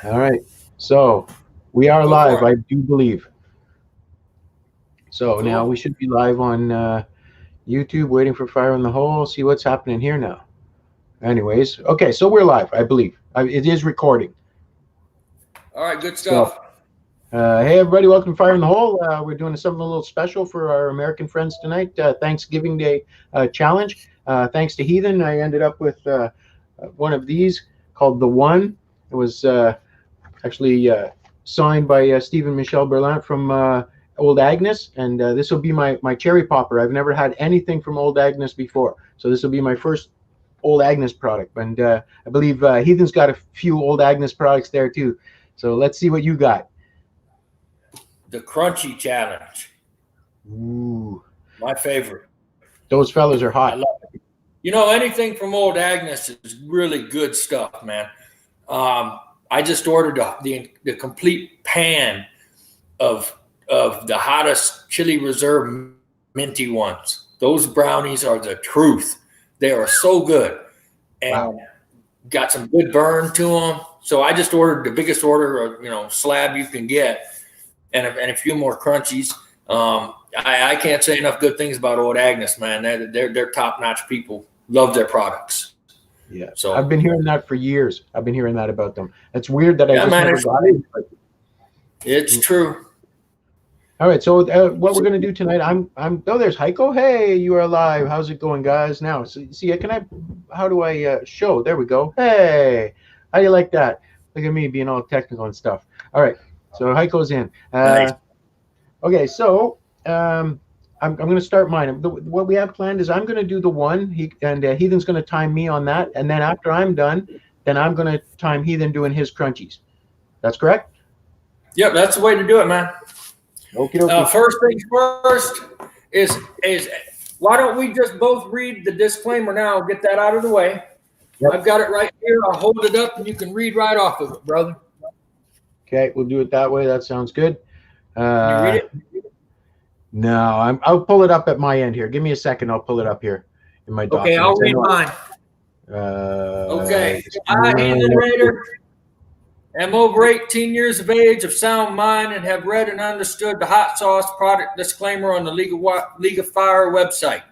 All right. So we are Go live, for I it. do believe. So now we Cool. should be live on YouTube, waiting for Fire in the Hole. See what's happening here now. Anyways, okay, so we're live, I believe. It is recording. All right, good So, stuff. hey everybody, welcome to Fire in the Hole. We're doing something a little special for our American friends tonight. Thanksgiving Day challenge. Thanks to Heathen, I ended up with one of these called the One. It was actually signed by Stephen Michel Berlant from Old Agnes, and this will be my cherry popper. I've never had anything from Old Agnes before, so this will be my first Old Agnes product. And I believe Heathen's got a few Old Agnes products there too. So let's see what you got. The crunchy challenge, Ooh, my favorite. those fellas are I hot. love it. Anything from Old Agnes is really good stuff, man. I just ordered the complete pan of the hottest Chili Reserve minty ones. Those brownies are the truth. They are so good Wow. and got some good burn to them. So I just ordered the biggest order of slab you can get, and a few more crunchies. I can't say enough good things about Old Agnes, man. They're top notch people. Love their products. Yeah, I've So been hearing that for years. I've been hearing that about them. It's weird that I yeah, just man, never it's got it. true. It's true. All right, so what we're gonna do tonight? I'm. Oh, there's Haico. Hey, you are alive. How's it going, guys? Now, see, can I? How do I show? There we go. Hey, how do you like that? Look at me being all technical and stuff. All right, so Haico's in. Nice. Okay, so I'm gonna start mine. What we have planned is I'm gonna do the one, and Heathen's gonna time me on that, and then after I'm done, then I'm gonna time Heathen doing his crunchies. That's correct. Yep, that's the way to do it, man. Okie dokie. First things first is why don't we just both read the disclaimer now? Get that out of the way. Yep. I've got it right here. I'll hold it up and you can read right off of it, brother. Okay, we'll do it that way. That sounds good. Can you read it? No, I'll pull it up at my end here. Give me a second. I'll pull it up here in my Okay, I'll documents. read mine. Okay. I, Heathen Raider, am over 18 years of age, of sound mind, and have read and understood the hot sauce product disclaimer on the League of Fire website.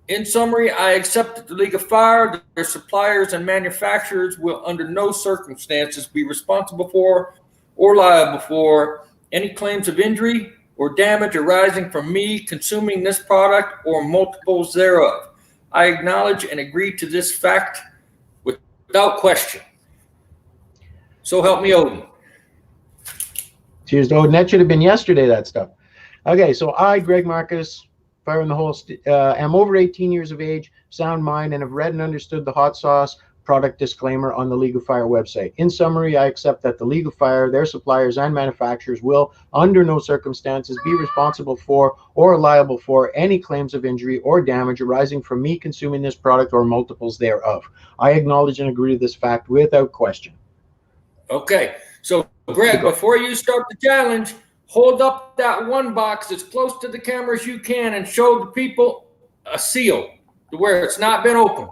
In summary, I accept that the League of Fire, their suppliers, and manufacturers will under no circumstances be responsible for or liable for any claims of injury or damage arising from me consuming this product or multiples thereof. I acknowledge and agree to this fact without question. So help me, Odin. Cheers to Odin. That should have been yesterday, that stuff. Okay, so I, Greg Marcus, Fire in the Hole, am over 18 years of age, sound mind, and have read and understood the hot sauce product disclaimer on the League of Fire website. In summary, I accept that the League of Fire, their suppliers, and manufacturers will, under no circumstances, be responsible for or liable for any claims of injury or damage arising from me consuming this product or multiples thereof. I acknowledge and agree to this fact without question. Okay, so Greg, before you start the challenge, hold up that one box as close to the camera as you can and show the people a seal to where it's not been opened.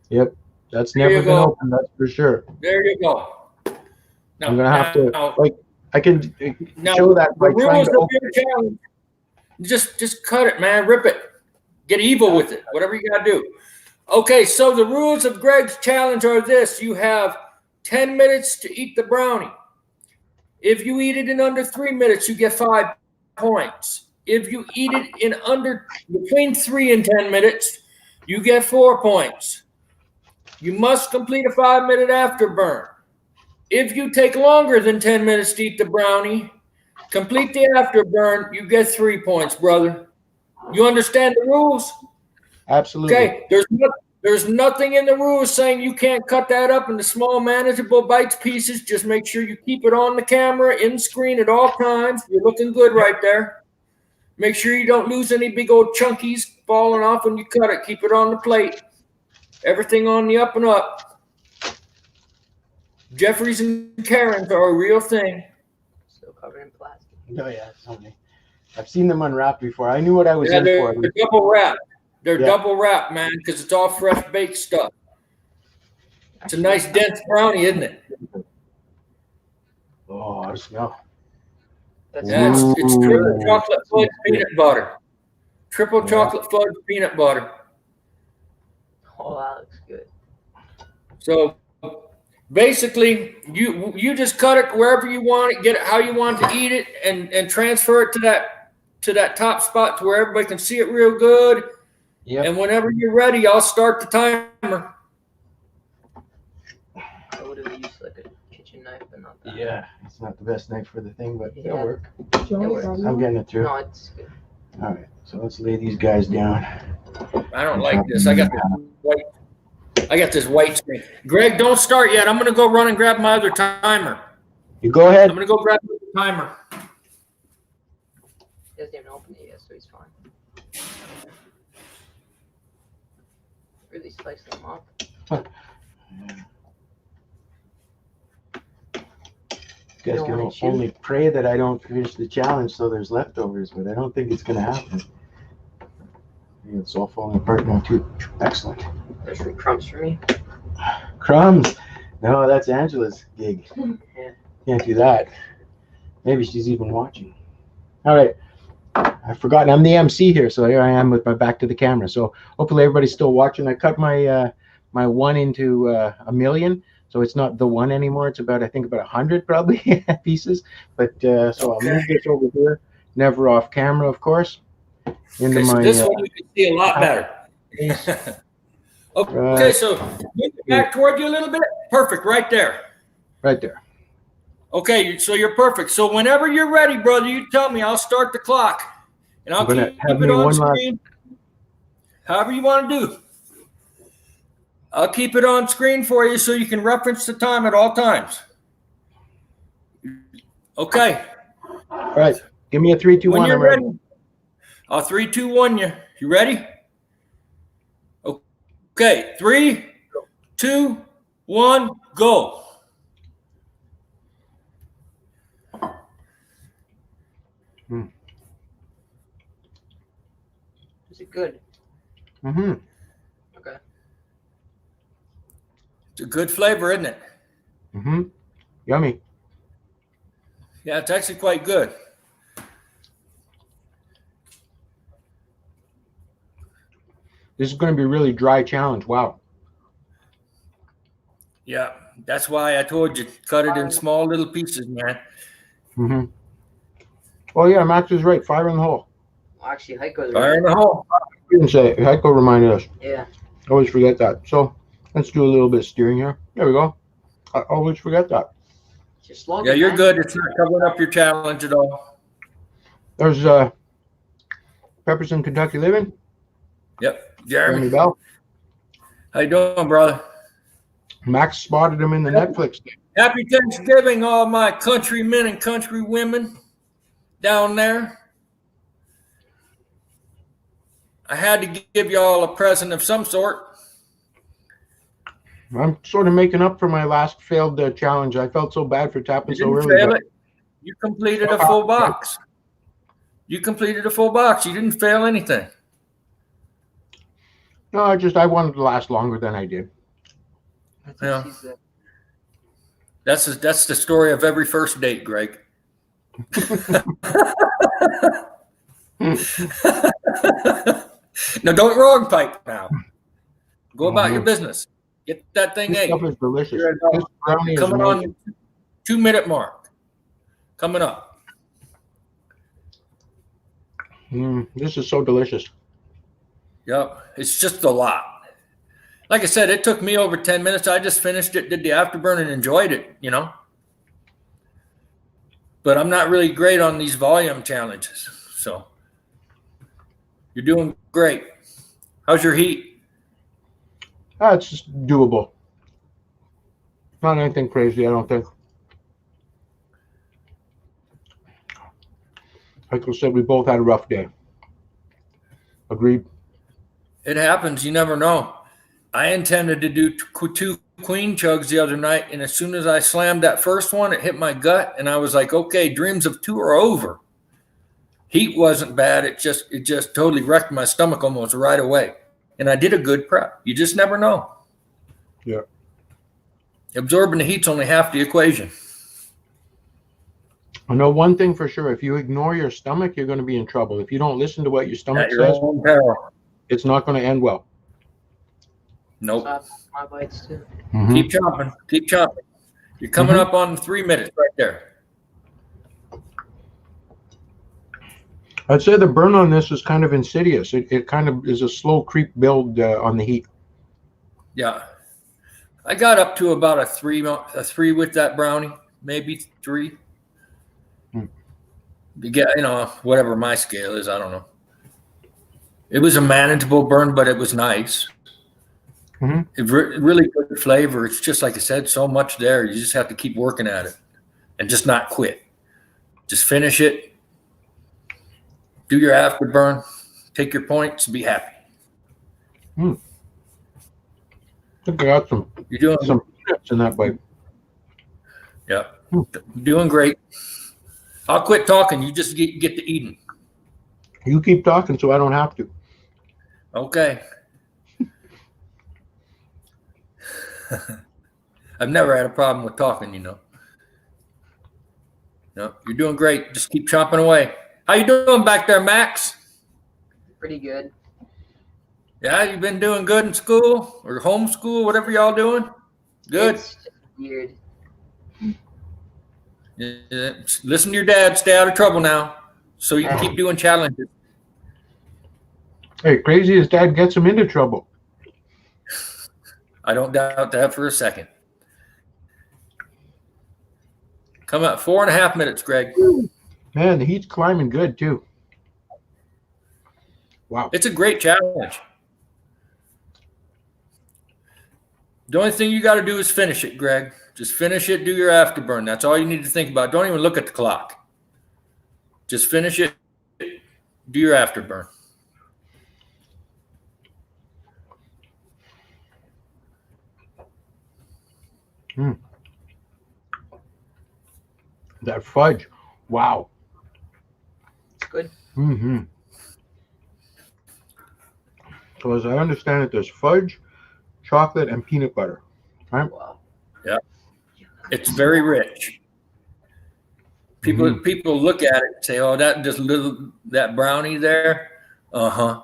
Yep, that's never been opened, that's for sure. There you go. Now, I'm going to have to, like, I can show that by trying to open your challenge. Just cut it, man. Rip it. Get evil with it. Whatever you got to do. Okay, so the rules of Greg's challenge are this. You have 10 minutes to eat the brownie. If you eat it in under 3 minutes, you get 5 points. If you eat it in between 3 and 10 minutes, you get 4 points. You must complete a 5-minute afterburn. If you take longer than 10 minutes to eat the brownie, complete the afterburn, you get 3 points, brother. You understand the rules? Absolutely. Okay, there's nothing in the rules saying you can't cut that up into small, manageable bites pieces. Just make sure you keep it on the camera, in screen at all times. You're looking good right there. Make sure you don't lose any big old chunkies falling off when you cut it. Keep it on the plate. Everything on the up and up. Jeffries and Karens are a real thing. Still covered in plastic. Oh, yeah. I've seen them unwrapped before. I knew what I was in for. They're double wrapped. They're double wrapped, man, because it's all fresh baked stuff. It's a nice dense brownie, isn't it? Oh, I smell. That's Yeah, it's triple Ooh. chocolate fudge peanut butter. Triple chocolate fudge peanut butter. Oh, that looks good. So basically, you just cut it wherever you want it, get it how you want to eat it, and transfer it to that top spot to where everybody can see it real good. Yep. And whenever you're ready, I'll start the timer. I would have used like a kitchen knife, but not that. Yeah, it's not the best knife for the thing, but it'll Yeah. work. It works. I'm getting it through. No, it's good. All right, so let's lay these guys down. I don't like this. I got this white screen. Greg, don't start yet. I'm gonna go run and grab my other timer. You go ahead. I'm gonna go grab the timer. He hasn't even opened it yet, so he's fine. Really slice them up. You guys can only pray that I don't finish the challenge so there's leftovers, but I don't think it's going to happen. It's all falling apart now, too. Excellent. There's some crumbs for me. Crumbs. No, that's Angela's gig. Yeah. Can't do that. Maybe she's even watching. All right. I've forgotten. I'm the MC here, so here I am with my back to the camera. So hopefully everybody's still watching. I cut my my 1 into a million. So it's not the 1 anymore. It's about, I think, about 100 probably pieces. But so I'll move this over here. Never off camera, of course. Into So my. this one you can see a lot better. Okay, so move it back toward you a little bit. Perfect, right there. Right there. Okay, so you're perfect. So whenever you're ready, brother, you tell me. I'll start the clock, and I'll keep it on screen. However you want to do. I'll keep it on screen for you so you can reference the time at all times. Okay. All right. Give me a 3, 2, 1. When you're ready. I'll 3, 2, 1 you. You ready? Okay. 3, 2, 1, go. Is it good? Mm-hmm. Okay. It's a good flavor, isn't it? Mm-hmm. Yummy. Yeah, it's actually quite good. This is going to be a really dry challenge. Wow. Yeah, that's why I told you, cut it in small little pieces, man. Mm-hmm. Oh, yeah, Max is right. Fire in the hole. Well, actually, Haico's Fire in right. the hole. You didn't say it. Heiko reminded us. Yeah. I always forget that. So let's do a little bit of steering here. There we go. I always forget that. Just slow Yeah, it you're down. good. It's not covering up your challenge at all. There's Peppers in Kentucky Living. Yep. Jeremy Jeremy, Bell. how you doing, brother? Max spotted him in the Netflix thing. Happy Thanksgiving, all my countrymen and countrywomen down there. I had to give you all a present of some sort. I'm sort of making up for my last failed challenge. I felt so bad for tapping You so didn't early. fail but- it. You completed a full box. You completed a full box. You didn't fail anything. No, I wanted to last longer than I did. Yeah. That's the story of every first date, Greg. Now, don't wrong pipe now. Go about your business. Get that thing This ate. stuff is delicious. You're a This brownie is Coming amazing. on 2-minute mark. Coming up. This is so delicious. Yep. It's just a lot. Like I said, it took me over 10 minutes. I just finished it, did the afterburn, and enjoyed it, you know. But I'm not really great on these volume challenges. So you're doing great. How's your heat? It's just doable. Not anything crazy, I don't think. Like I said, we both had a rough day. Agreed. It happens. You never know. I intended to do 2 queen chugs the other night, and as soon as I slammed that first one, it hit my gut, and I was like, okay, dreams of 2 are over. Heat wasn't bad. It just totally wrecked my stomach almost right away. And I did a good prep. You just never know. Yeah. Absorbing the heat's only half the equation. I know one thing for sure. If you ignore your stomach, you're going to be in trouble. If you don't listen to what your stomach At your says, own peril. it's not going to end well. Nope. So my bites too. Mhm. Keep chopping. Keep chopping. You're coming up on 3 minutes right there. I'd say the burn on this is kind of insidious. It kind of is a slow creep build on the heat. Yeah. I got up to about a three with that brownie, maybe 3. You get, whatever my scale is, I don't know. It was a manageable burn, but it was nice. Mhm. It really good flavor. It's just like I said, so much there. You just have to keep working at it and just not quit. Just finish it. Do your afterburn. Take your points. Be happy. I think I got some You're doing peanuts in that bite. Yeah. Doing great. I'll quit talking. You just get to eating. You keep talking so I don't have to. Okay. I've never had a problem with talking, No, you're doing great. Just keep chopping away. How you doing back there, Max? Pretty good. Yeah, you been doing good in school or homeschool, whatever y'all doing? Good. It's just weird. Yeah. Listen to your dad. Stay out of trouble now, so you can keep doing challenges. Hey, crazy as dad gets him into trouble. I don't doubt that for a second. Come up 4.5 minutes, Greg. Man, the heat's climbing good too. Wow. It's a great challenge. The only thing you got to do is finish it, Greg. Just finish it, do your afterburn. That's all you need to think about. Don't even look at the clock. Just finish it, do your afterburn. That fudge. Wow. It's good. Mm-hmm. So as I understand it, there's fudge, chocolate, and peanut butter. Right? Wow. Yeah. It's very rich. People look at it and say, "Oh, that brownie there." Uh-huh.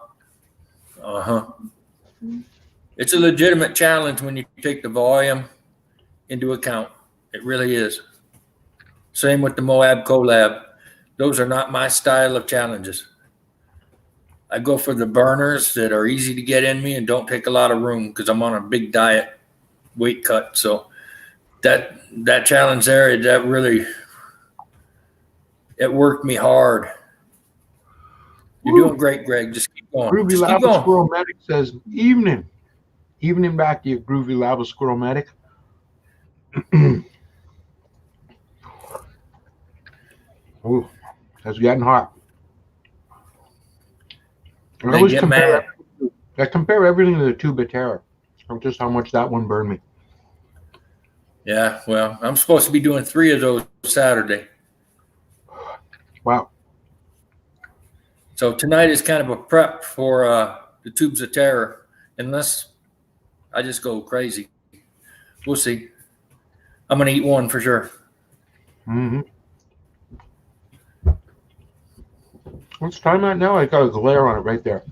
It's a legitimate challenge when you take the volume into account. It really is. Same with the Moab collab. Those are not my style of challenges. I go for the burners that are easy to get in me and don't take a lot of room because I'm on a big diet weight cut. So that challenge there, that really, it worked me hard. You're doing great, Greg. Just keep going. Groovy Just keep Lava going. Squirrel Medic says, evening. Evening back to you, Groovy Lava Squirrel Medic. Ooh, that's getting hot. I always compare everything to the Tube of Terror. Just how much that one burned me. Yeah, well, I'm supposed to be doing 3 of those Saturday. Wow. So tonight is kind of a prep for the Tubes of Terror, unless I just go crazy. We'll see. I'm going to eat one for sure. Mm-hmm. What's time at now? I got a glare on it right there.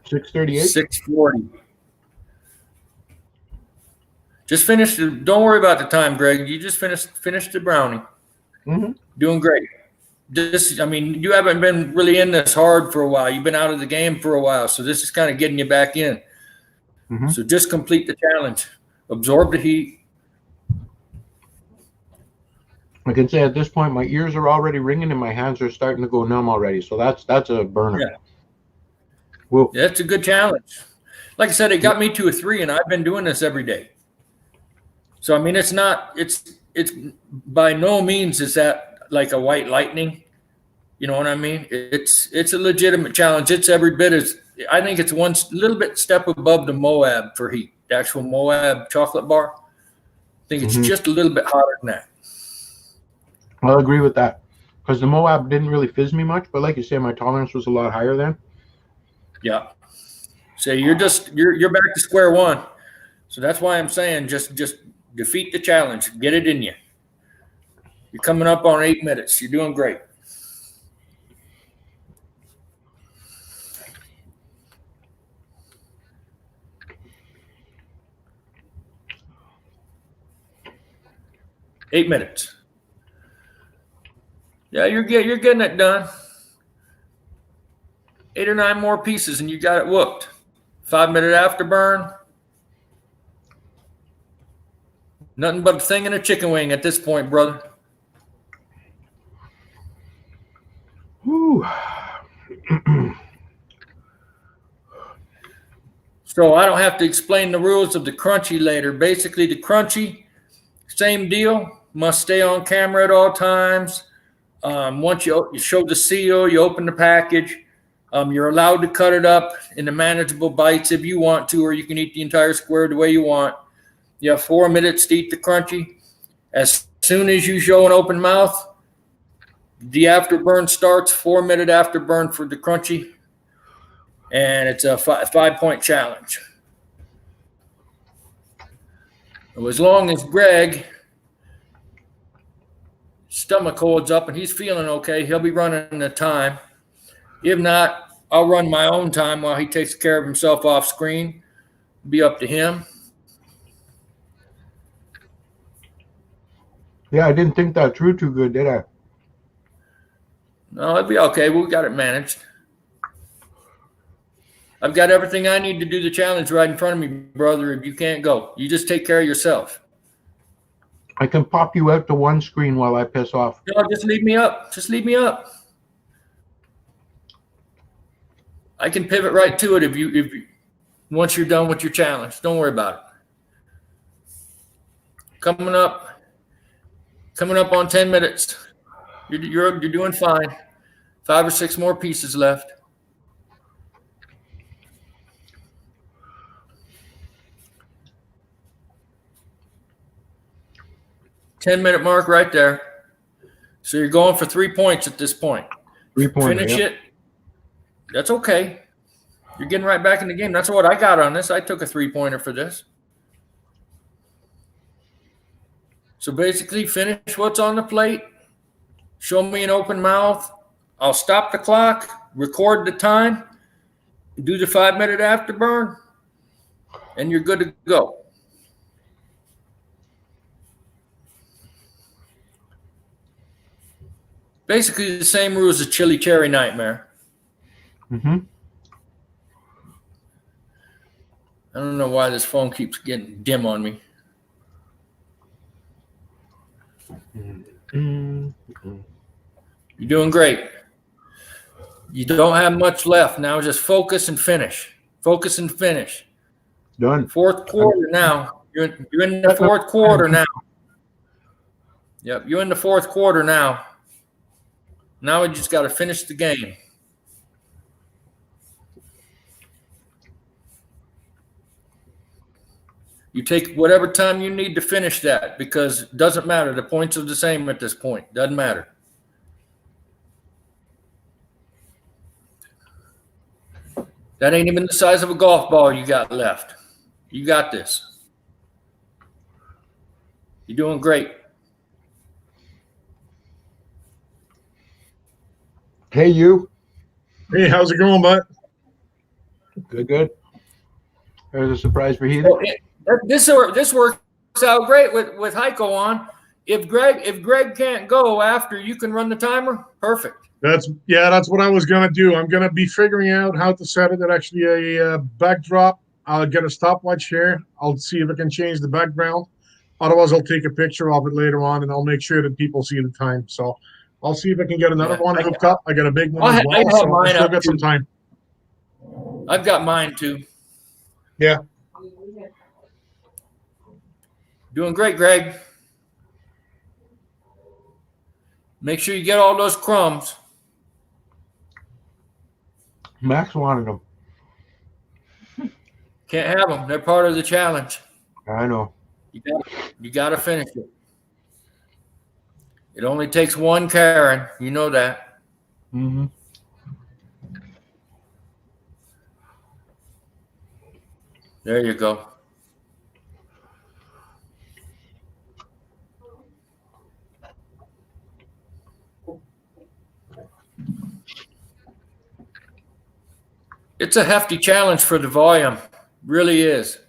6:38? 6:40. Just finish. Don't worry about the time, Greg. You just finish the brownie. Mm-hmm. Doing great. You haven't been really in this hard for a while. You've been out of the game for a while, so this is kind of getting you back in. Mm-hmm. So just complete the challenge. Absorb the heat. I can say at this point, my ears are already ringing and my hands are starting to go numb already. So that's a burner. Yeah. Whoa. Yeah, it's a good challenge. Like I said, it got me to a 3, and I've been doing this every day. So I mean, it's by no means is that like a white lightning. You know what I mean? It's a legitimate challenge. It's every bit as, I think it's one little bit step above the Moab for heat. The actual Moab chocolate bar. I think it's just a little bit hotter than that. I'll agree with that. Because the Moab didn't really fizz me much, but like you say, my tolerance was a lot higher then. Yeah. So you're back to square one. So that's why I'm saying just defeat the challenge. Get it in you. You're coming up on 8 minutes. You're doing great. Eight minutes. Yeah, you're getting it done. 8 or 9 more pieces and you got it whooped. 5-minute afterburn. Nothing but a thing and a chicken wing at this point, brother. Whew. So I don't have to explain the rules of the crunchy later. Basically, the crunchy, same deal. Must stay on camera at all times. Once you show the seal, you open the package. You're allowed to cut it up into manageable bites if you want to, or you can eat the entire square the way you want. You have 4 minutes to eat the crunchy. As soon as you show an open mouth, the afterburn starts. 4-minute afterburn for the crunchy. And it's a 5-point challenge. So as long as Greg stomach holds up and he's feeling okay, he'll be running the time. If not, I'll run my own time while he takes care of himself off screen. Be up to him. Yeah, I didn't think that through too good, did I? No, it'll be okay. We got it managed. I've got everything I need to do the challenge right in front of me, brother. If you can't go, you just take care of yourself. I can pop you out to one screen while I piss off. No, just leave me up. Just leave me up. I can pivot right to it if you once you're done with your challenge. Don't worry about it. Coming up on 10 minutes. You're doing fine. 5 or 6 more pieces left. $10-minute mark right there. So you're going for 3 points at this point. 3 points. Finish it. That's okay. You're getting right back in the game. That's what I got on this. I took a 3-pointer for this. So basically, finish what's on the plate. Show me an open mouth. I'll stop the clock, record the time, do the 5-minute afterburn, and you're good to go. Basically the same rules as Chili Cherry Nightmare. Mm-hmm. I don't know why this phone keeps getting dim on me. Mm-hmm. You're doing great. You don't have much left. Now just focus and finish. Focus and finish. Done. Fourth quarter now. You're in the fourth quarter now. Yep, you're in the fourth quarter now. Now we just got to finish the game. You take whatever time you need to finish that because it doesn't matter. The points are the same at this point. Doesn't matter. That ain't even the size of a golf ball you got left. You got this. You're doing great. Hey, you. Hey, how's it going, bud? Good, good. There's a surprise for Heathen. Well, this works out great with Haico on. If Greg can't go after, you can run the timer. Perfect. That's what I was gonna do. I'm gonna be figuring out how to set it at actually a backdrop. I'll get a stopwatch here. I'll see if I can change the background. Otherwise, I'll take a picture of it later on, and I'll make sure that people see the time. So I'll see if I can get another one hooked up. I got a big one as well, so I still got some time. I've got mine too. Yeah. Doing great, Greg. Make sure you get all those crumbs. Max wanted them. Can't have them. They're part of the challenge. I know. You got to finish it. It only takes one Karen. You know that. Mm-hmm. There you go. It's a hefty challenge for the volume. Really is.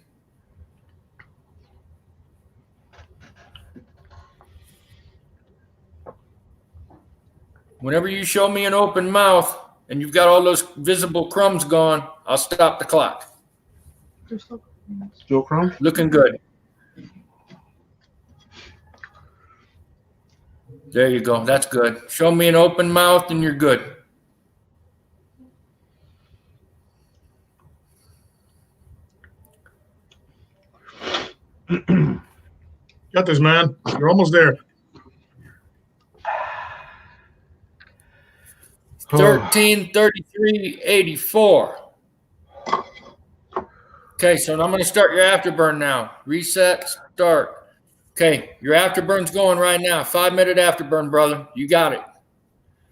Whenever you show me an open mouth and you've got all those visible crumbs gone, I'll stop the clock. Still crumbs? Looking good. There you go. That's good. Show me an open mouth and you're good. Got this, man. You're almost there. 13:33:84. Okay, so I'm going to start your afterburn now. Reset, start. Okay, your afterburn's going right now. 5-minute afterburn, brother. You got it.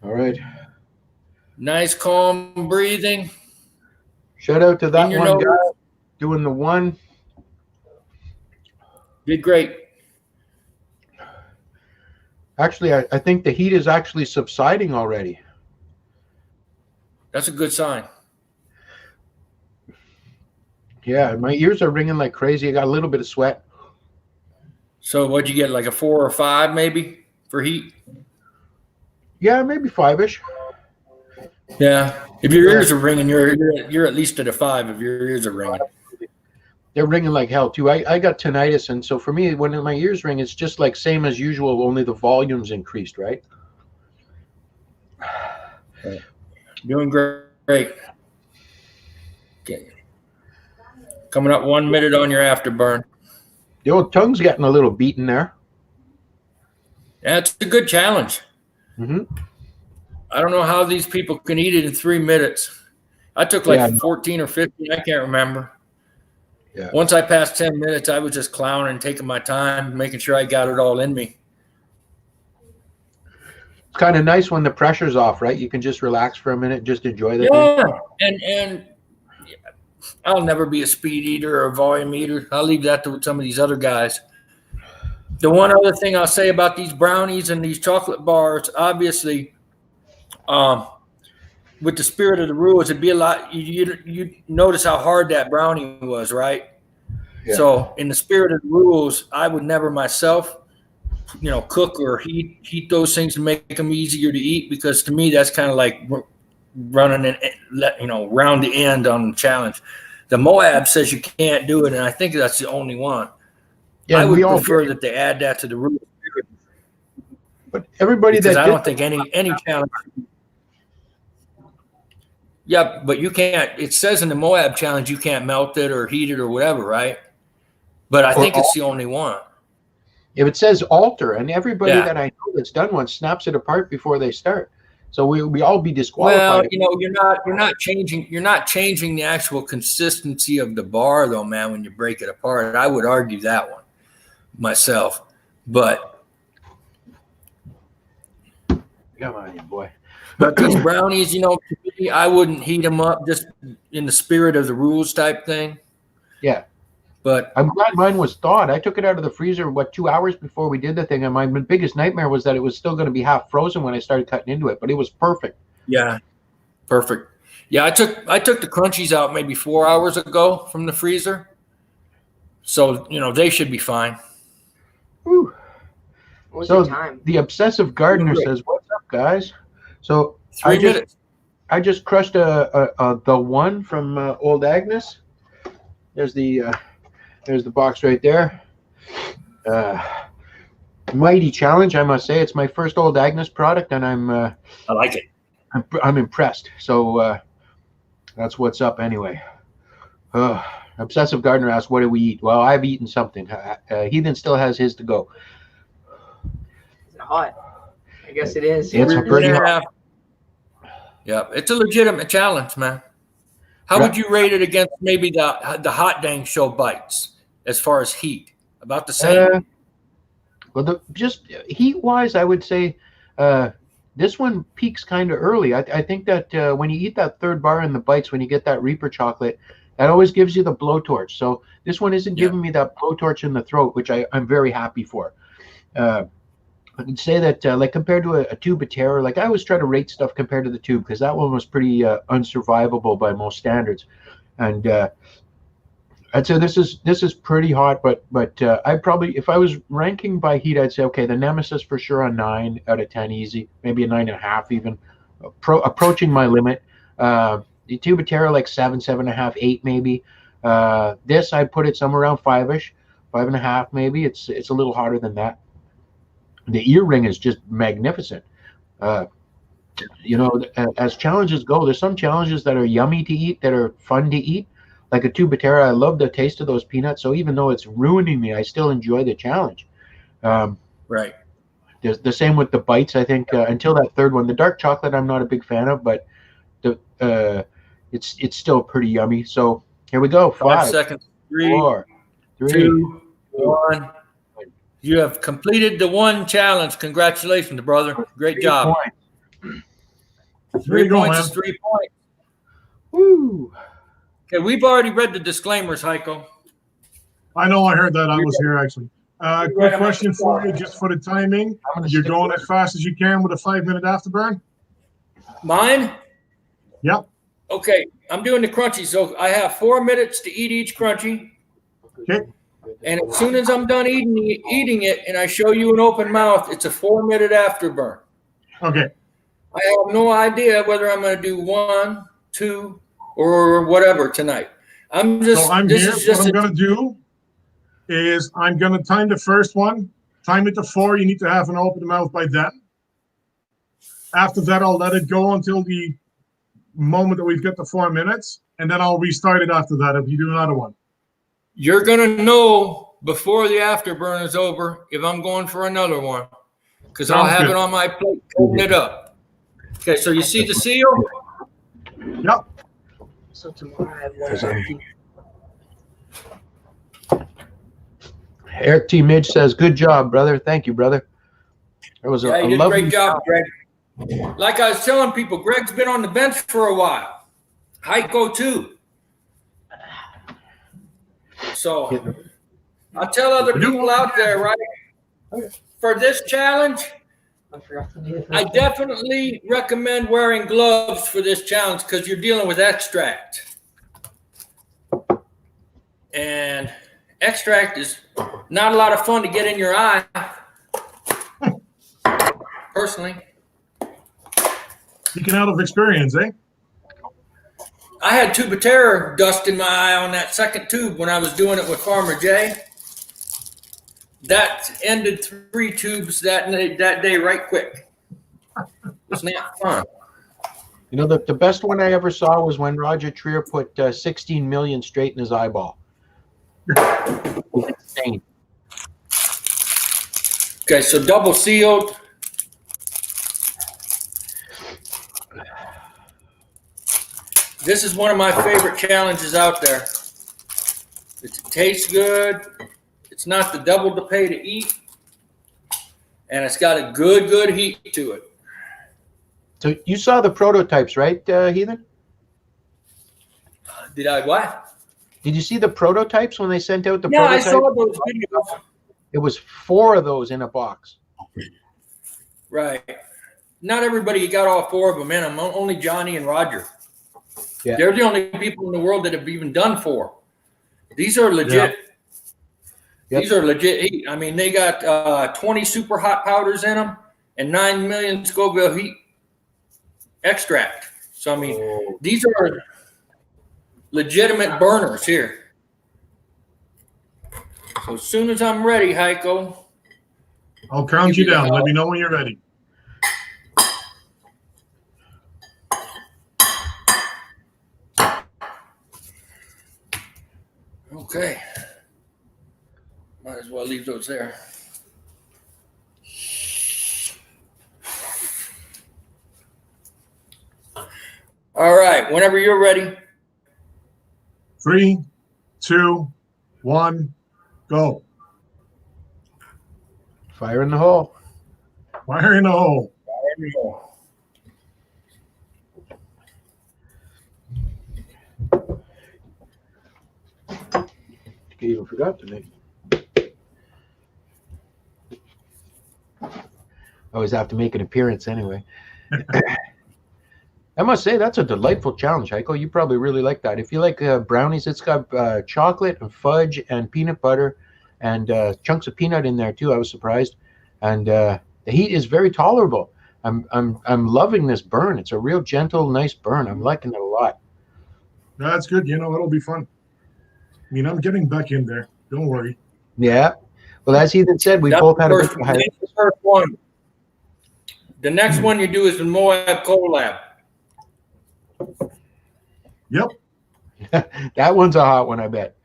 All right. Nice, calm breathing. Shout out to that In your one nose. guy doing the one. Did great. Actually, I think the heat is actually subsiding already. That's a good sign. Yeah, my ears are ringing like crazy. I got a little bit of sweat. So what'd you get, like a 4 or 5 maybe for heat? Yeah, maybe 5-ish. Yeah. If your ears are ringing, you're at least at a 5 if your ears are ringing. They're ringing like hell too. I got tinnitus, and so for me, when my ears ring, it's just like same as usual, only the volume's increased, right? Doing great. Okay. Coming up 1 minute on your afterburn. The old tongue's getting a little beaten there. Yeah, it's a good challenge. Mm-hmm. I don't know how these people can eat it in 3 minutes. I took like 14 or 15. I can't remember. Yeah. Once I passed 10 minutes, I was just clowning, taking my time, making sure I got it all in me. It's kind of nice when the pressure's off, right? You can just relax for a minute, just enjoy the Yeah, thing. and I'll never be a speed eater or a volume eater. I'll leave that to some of these other guys. The one other thing I'll say about these brownies and these chocolate bars, obviously, with the spirit of the rules, it'd be a lot. You notice how hard that brownie was, right? Yeah. So in the spirit of the rules, I would never myself, cook or heat those things to make them easier to eat, because to me that's kind of like running round the end on the challenge. The Moab says you can't do it, and I think that's the only one. Yeah, I would we all prefer that they add that to the rules. But everybody Because that I don't think any challenge. Yeah, but you can't. It says in the Moab challenge you can't melt it or heat it or whatever, right? But I think it's the only one. if it says alter, and everybody Yeah. that I know that's done one snaps it apart before they start. So we all be disqualified. Well, you're not changing the actual consistency of the bar though, man, when you break it apart. I would argue that one myself. But Come on, you boy. these brownies, to me, I wouldn't heat them up, just in the spirit of the rules type thing. Yeah. But I'm glad mine was thawed. I took it out of the freezer, 2 hours before we did the thing, and my biggest nightmare was that it was still going to be half frozen when I started cutting into it, but it was perfect. yeah, perfect. Yeah, I took the crunchies out maybe 4 hours ago from the freezer. So, they should be fine. Whew. What was So your time? the obsessive gardener Great. says, "What's up, guys?" So 3 minutes. I just crushed the one from Old Agnes. There's the box right there. Mighty challenge, I must say. It's my first Old Agnes product, and I like it. I'm impressed. So that's what's up anyway. Obsessive gardener asked, "What do we eat?" Well, I've eaten something. Heathen still has his to go. Is it hot? I guess it is. It's a pretty hot. Yeah, it's a legitimate challenge, man. How would you rate it against maybe the hot dang show bites as far as heat? About the same? Well, just heat-wise, I would say this one peaks kind of early. I think that when you eat that third bar in the bites, when you get that Reaper chocolate, that always gives you the blowtorch. So this one isn't giving me that blowtorch in the throat, which I'm very happy for. I can say that like compared to a tube of terror, like I always try to rate stuff compared to the tube because that one was pretty unsurvivable by most standards. And I'd say this is pretty hot, but I'd probably, if I was ranking by heat, I'd say okay, the Nemesis for sure a 9 out of 10 easy, maybe a 9.5 even, approaching my limit. The tube of terror like 7, 7.5, 8 maybe. This I'd put it somewhere around 5ish, 5.5 maybe. It's a little hotter than that. The ear ring is just magnificent. You know, as challenges go, there's some challenges that are yummy to eat, that are fun to eat. Like a tube of terror, I love the taste of those peanuts. So even though it's ruining me, I still enjoy the challenge. Right. There's the same with the bites. I think until that third one, the dark chocolate, I'm not a big fan of, but it's still pretty yummy. So here we go. 5 seconds. 3, 4, 3, 2, 1. You have completed the one challenge. Congratulations, brother. Great job. Points. 3 points is 3 points. Woo! Okay, we've already read the disclaimers, Haico. I know. I heard that. I was here actually. Quick question for you, just for the timing. You're going as fast as you can with a 5-minute afterburn? Mine? Yep. Okay, I'm doing the crunchy. So I have 4 minutes to eat each crunchy. Okay. And as soon as I'm done eating it and I show you an open mouth, it's a 4-minute afterburn. Okay. I have no idea whether I'm going to do 1, 2, or whatever tonight. So I'm here. What I'm going to do is I'm going to time the first one. Time it to 4. You need to have an open mouth by then. After that, I'll let it go until the moment that we've got the 4 minutes, and then I'll restart it after that if you do another one. You're going to know before the afterburn is over if I'm going for another one because I'll have it on my plate, open it up. Okay, so you see the seal? Yep. So tomorrow I have one. Eric T. Midge says, "Good job, brother. Thank you, brother." It was you did a great job, Greg. Like I was telling people, Greg's been on the bench for a while. Haico too. So I'll tell other people out there, right? For this challenge, I definitely recommend wearing gloves for this challenge because you're dealing with extract. And extract is not a lot of fun to get in your eye, personally. Speaking out of experience, eh? I had tube of terror dust in my eye on that second tube when I was doing it with Farmer Jay. That ended 3 tubes that day right quick. It's not fun. You know, the best one I ever saw was when Roger Trier put 16 million straight in his eyeball. It was insane. Okay, so double sealed. This is one of my favorite challenges out there. It tastes good. It's not the double to pay to eat. And it's got a good heat to it. So you saw the prototypes, right, Heathen? Did I what? Did you see the prototypes when they sent out the Yeah, prototypes? I saw those videos. It was 4 of those in a box. Right. Not everybody got all 4 of them in them. Only Johnny and Roger. Yeah. They're the only people in the world that have even done 4. These are legit. Yep. These are legit heat. I mean, they got 20 super hot powders in them and 9 million Scoville heat extract. So, I mean, these are legitimate burners here. So as soon as I'm ready, Haico. I'll count you down. Let me know when you're ready. Okay. Might as well leave those there. All right. Whenever you're ready. 3, 2, 1, go. Fire in the hole. Fire in the hole. Fire in the hole. You even forgot to make. always have to make an appearance anyway. I must say that's a delightful challenge, Haico. You probably really like that. If you like brownies, it's got chocolate and fudge and peanut butter and chunks of peanut in there too. I was surprised, and the heat is very tolerable. I'm loving this burn. It's a real gentle, nice burn. I'm liking it a lot. That's good. You know, it'll be fun. I mean, I'm getting back in there. Don't worry. Yeah. Well, as Heathen said, we That's both had that's the first one. The next one you do is the Moab collab. Yep. That one's a hot one, I bet.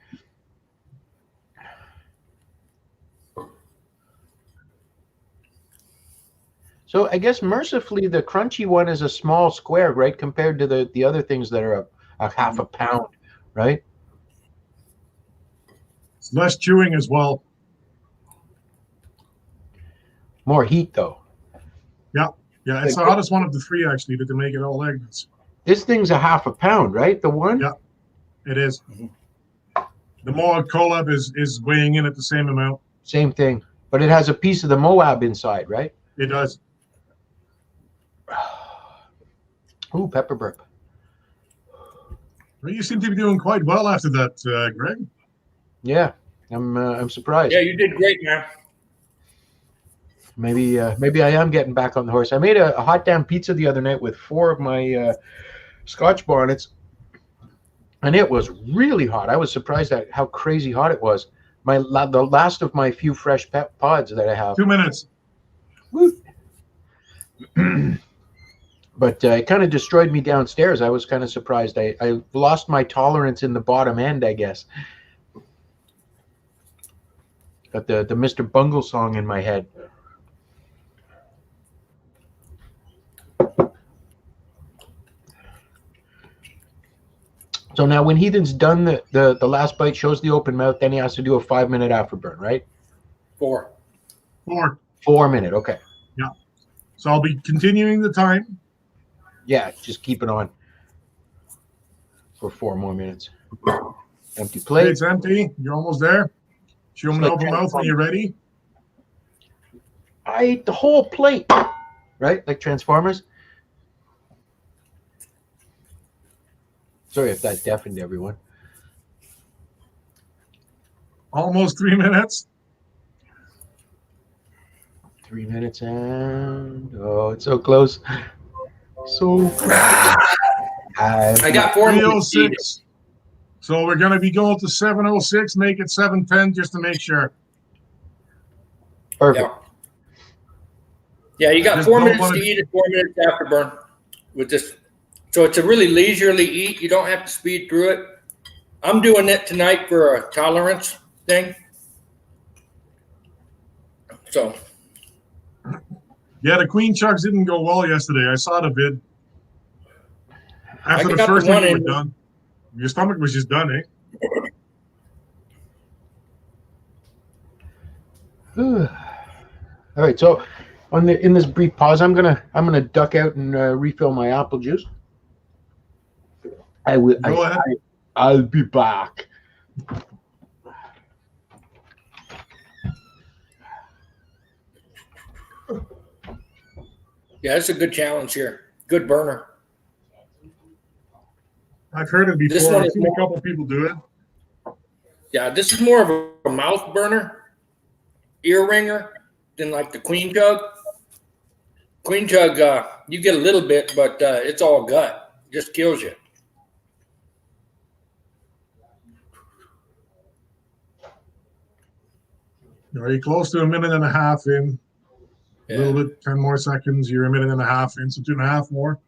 So I guess mercifully the crunchy one is a small square, right, compared to the other things that are a half a pound, right? It's less chewing as well. More heat though. Yeah. Yeah, it's the hottest one of the three actually to make it all eggs. This thing's a half a pound, right? The one? Yeah, it is. The Moab collab is weighing in at the same amount. Same thing. But it has a piece of the Moab inside, right? It does. Ooh, pepper burp. Well, you seem to be doing quite well after that, Greg. Yeah, I'm surprised. Yeah, you did great, man. Maybe I am getting back on the horse. I made a hot damn pizza the other night with 4 of my Scotch bonnets, and it was really hot. I was surprised at how crazy hot it was. The last of my few fresh pods that I have. 2 minutes. Woo. But it kind of destroyed me downstairs. I was kind of surprised. I lost my tolerance in the bottom end, I guess. Got the Mr. Bungle song in my head. So now when Heathen's done the last bite, shows the open mouth, then he has to do a 5-minute afterburn, right? 4. 4 minute, okay. Yeah. So I'll be continuing the time. Yeah, just keep it on for 4 more minutes. Empty plate. It's empty. You're almost there. Show them the open mouth when you're ready. I ate the whole plate, right? Like Transformers. Sorry if that deafened everyone. Almost 3 minutes. 3 minutes and it's so close. So close. I got 4 minutes. 3:06. So we're going to be going to 7:06. Make it 7:10 just to make sure. Perfect. Yeah, you got 4 minutes to eat it, 4 minutes afterburn with this. So it's a really leisurely eat. You don't have to speed through it. I'm doing it tonight for a tolerance thing. So. Yeah, the Queen Chugs didn't go well yesterday. I saw the vid. After the got first the one one you in- were done. Your stomach was just done, eh? All right, so in this brief pause, I'm gonna duck out and refill my apple juice. I will. Go ahead. I'll be back. Yeah, it's a good challenge here. Good burner. I've heard it This before. one I've is seen a couple people do it. Yeah, this is more of a mouth burner, ear ringer than like the Queen Chug. Queen Chug, you get a little bit, but it's all gut. It just kills you. Are you close to a minute and a half in? Yeah. A little bit, 10 more seconds. You're a minute and a half in, so 2.5 more.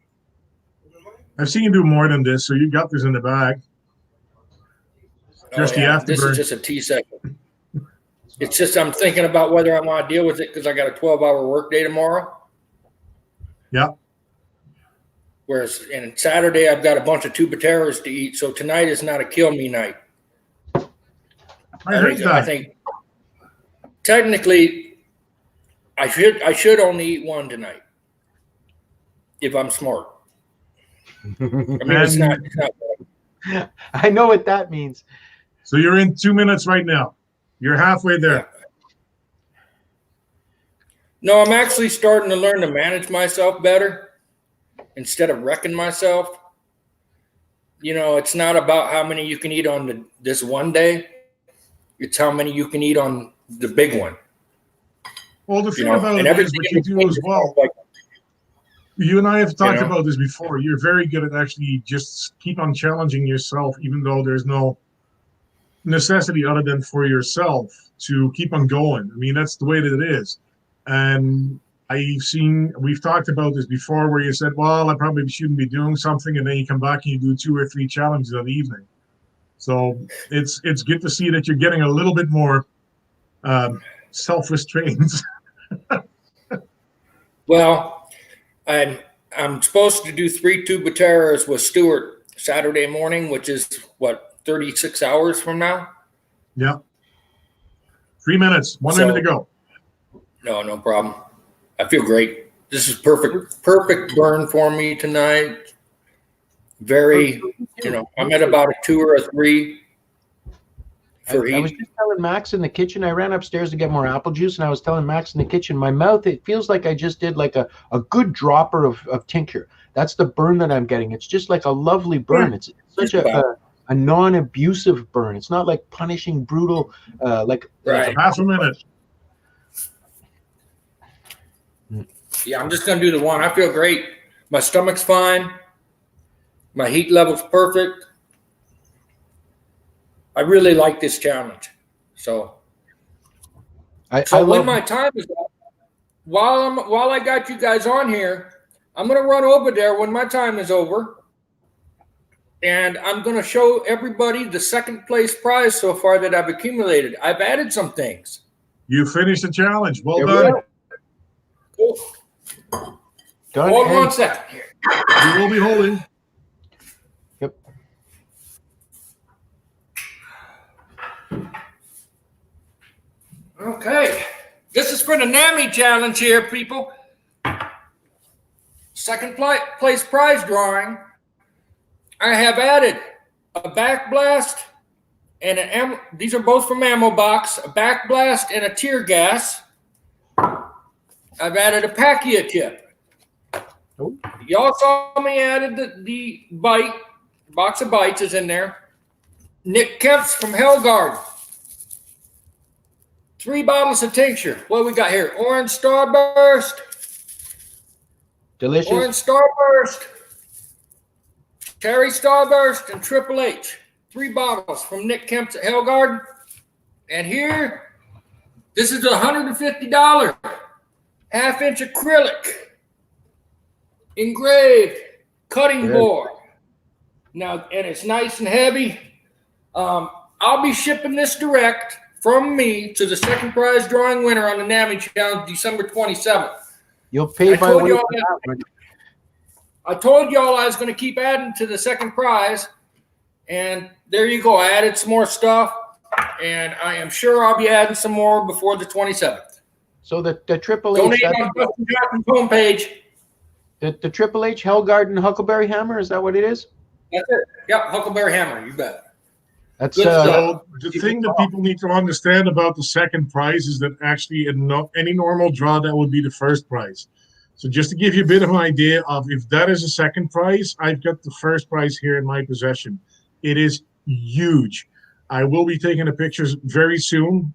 I've seen you do more than this, so you got this in the bag. Just the afterburn. This is just a T-second. It's just I'm thinking about whether I want to deal with it because I got a 12-hour workday tomorrow. Yeah. Whereas in Saturday I've got a bunch of tubateras to eat, so tonight is not a kill me night. I heard that. I think technically I should only eat one tonight if I'm smart. I mean, it's not I know what that means. So you're in 2 minutes right now. You're halfway there. No, I'm actually starting to learn to manage myself better instead of wrecking myself. You know, it's not about how many you can eat on this one day. It's how many you can eat on the big one. Well, the thing You know, about and it is everything what in you do between as is well. like, You and I have talked know? about this before. You're very good at actually just keep on challenging yourself, even though there's no necessity other than for yourself to keep on going. I mean, that's the way that it is. And we've talked about this before where you said, well, I probably shouldn't be doing something. And then you come back and you do 2 or 3 challenges that evening. So it's good to see that you're getting a little bit more self-restraint. Well, I'm supposed to do 3 tubateras with Stuart Saturday morning, which is what, 36 hours from now? Yeah. 3 minutes, 1 minute to go. No problem. I feel great. This is perfect burn for me tonight. Very, you know, I'm at about a 2 or a 3 for I was heat. just telling Max in the kitchen. I ran upstairs to get more apple juice, and I was telling Max in the kitchen, my mouth, it feels like I just did like a good dropper of tincture. That's the burn that I'm getting. It's just like a lovely burn. It's such a non-abusive burn. It's not like punishing, brutal, like Right. Half a minute. Yeah, I'm just going to do the 1. I feel great. My stomach's fine. My heat level's perfect. I really like this challenge. So when my time is up, while I got you guys on here, I'm going to run over there when my time is over. And I'm going to show everybody the 2nd place prize so far that I've accumulated. I've added some things. You finished the challenge. Well There we done. go. Cool. Done. Hold And 1 second here. You will be holding. Yep. Okay. This is for the NAMI challenge here, people. 2nd place prize drawing. I have added a back blast and these are both from Ammo Box, a back blast and a tear gas. I've added a Pacquiao tip. Oh. Y'all saw me added the bite. Box of bites is in there. Nick Kemp's from Hellgarden. 3 bottles of tincture. What do we got here? Orange Starburst. Delicious. Orange Starburst. Cherry Starburst and Triple H. 3 bottles from Nick Kemp's at Hellgarden. And here, this is $150 half-inch acrylic engraved cutting board. Now, and it's nice and heavy. I'll be shipping this direct from me to the 2nd prize drawing winner on the NAMI challenge, December 27th. You'll pay by way. I told y'all I was going to keep adding to the 2nd prize, and there you go. I added some more stuff, and I am sure I'll be adding some more before the 27th. So the Triple H. Donate on Dustin Johnson's homepage. The Triple H Hellgarden Huckleberry Hammer, is that what it is? That's it. Yep, Huckleberry Hammer. You bet. That's So the thing that people need to understand about the 2nd prize is that actually in any normal draw, that would be the 1st prize. So just to give you a bit of an idea of if that is a 2nd prize, I've got the 1st prize here in my possession. It is huge. I will be taking the pictures very soon,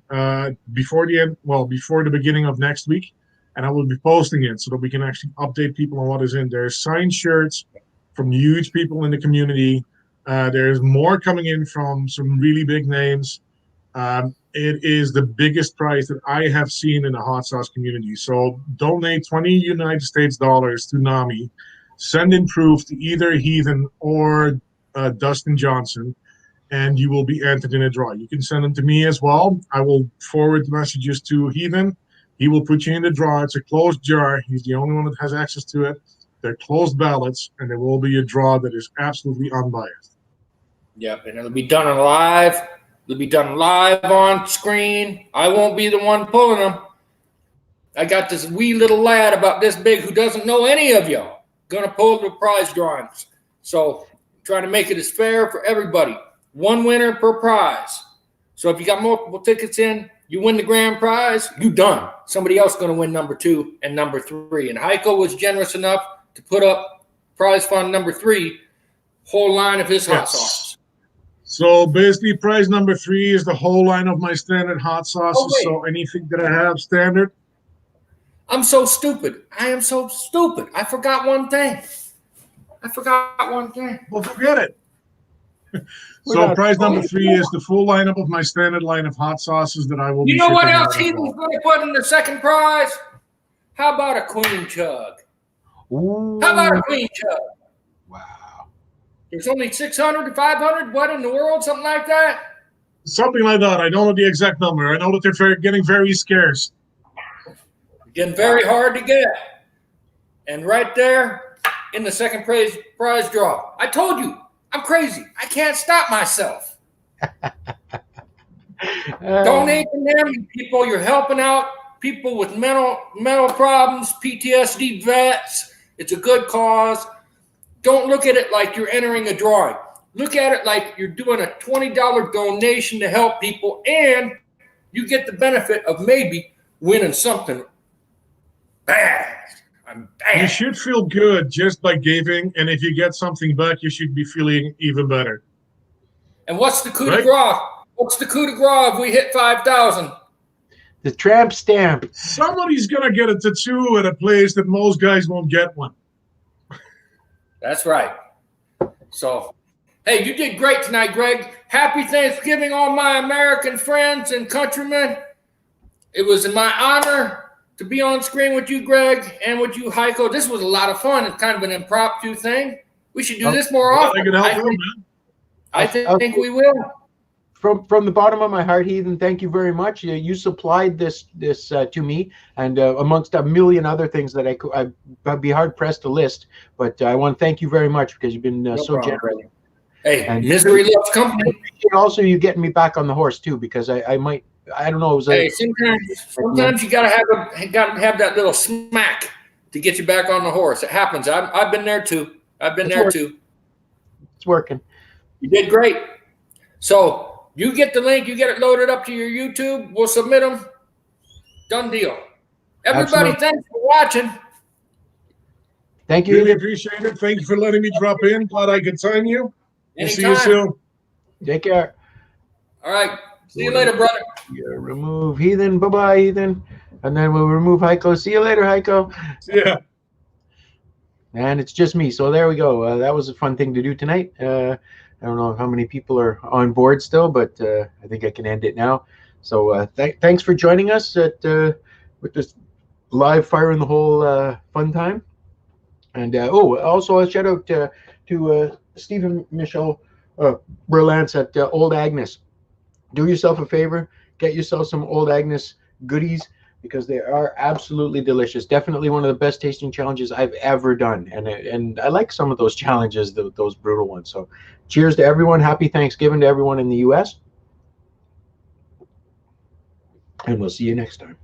before the beginning of next week, and I will be posting it so that we can actually update people on what is in there. Signed shirts from huge people in the community. There's more coming in from some really big names. It is the biggest prize that I have seen in the hot sauce community. So donate 20 United States dollars to NAMI. Send in proof to either Heathen or Dustin Johnson, and you will be entered in a draw. You can send them to me as well. I will forward the messages to Heathen. He will put you in the draw. It's a closed jar. He's the only one that has access to it. They're closed ballots, and there will be a draw that is absolutely unbiased. Yep, and it'll be done live. It'll be done live on screen. I won't be the one pulling them. I got this wee little lad about this big who doesn't know any of y'all gonna pull the prize drawings. So trying to make it as fair for everybody. 1 winner per prize. So if you got multiple tickets in, You win the grand prize, you done. Somebody else going to win number 2 and number 3. And Haico was generous enough to put up prize fund number 3, whole line of his hot sauces. So basically, prize number 3 is the whole line of my standard hot sauces. wait. So anything that I have standard. I'm so stupid. I am so stupid. I forgot one thing. Well, forget it. So prize number 3 is the full lineup of my standard line of hot sauces that I will be You know what shipping else out as Heathen's well. going to put in the second prize? How about a queen chug? Ooh. How about a queen chug? Wow. There's only 600 to 500. What in the world? Something like that? Something like that. I don't know the exact number. I know that they're getting very scarce. Getting very hard to get. And right there in the second prize draw. I told you, I'm crazy. I can't stop myself. Donate to NAMI, people. You're helping out people with mental problems, PTSD vets. It's a good cause. Don't look at it like you're entering a drawing. Look at it like you're doing a $20 donation to help people, and you get the benefit of maybe winning something bad. You should feel good just by giving, and if you get something back, you should be feeling even better. And what's the coup de grace? What's the coup de grace if we hit 5,000? The tramp stamp. Somebody's gonna get a tattoo at a place that most guys won't get one. That's right. So, hey, you did great tonight, Greg. Happy Thanksgiving, all my American friends and countrymen. It was my honor to be on screen with you, Greg, and with you, Haico. This was a lot of fun. It's kind of an impromptu thing. We should do this more often. I think we will. From the bottom of my heart, Heathen, thank you very much. You supplied this to me, and amongst a million other things that I'd be hard pressed to list. But I want to thank you very much because you've been so generous. Hey, and misery loves company. Also, you getting me back on the horse too, because I don't know. It was hey, sometimes you gotta have that little smack to get you back on the horse. It happens. I've been there too. It's working. You did great. So you get the link. You get it loaded up to your YouTube. We'll submit them. Done deal. Everybody, thanks for watching. Thank you. Really appreciate it. Thank you for letting me drop in. Glad I could sign you. We'll see you Anytime. soon. Take care. All right. See you later, brother. Yeah, remove Heathen. Bye-bye, Heathen. And then we'll remove Haico. See you later, Haico. Yeah. And it's just me. So there we go. That was a fun thing to do tonight. I don't know how many people are on board still, but I think I can end it now. So thanks for joining us with this live Fire in the Hole fun time. And also a shout out to Stephen Michel Berlance at Old Agnes. Do yourself a favor, get yourself some Old Agnes goodies because they are absolutely delicious. Definitely one of the best tasting challenges I've ever done, and I like some of those challenges, those brutal ones. So, cheers to everyone. Happy Thanksgiving to everyone in the U.S. And we'll see you next time.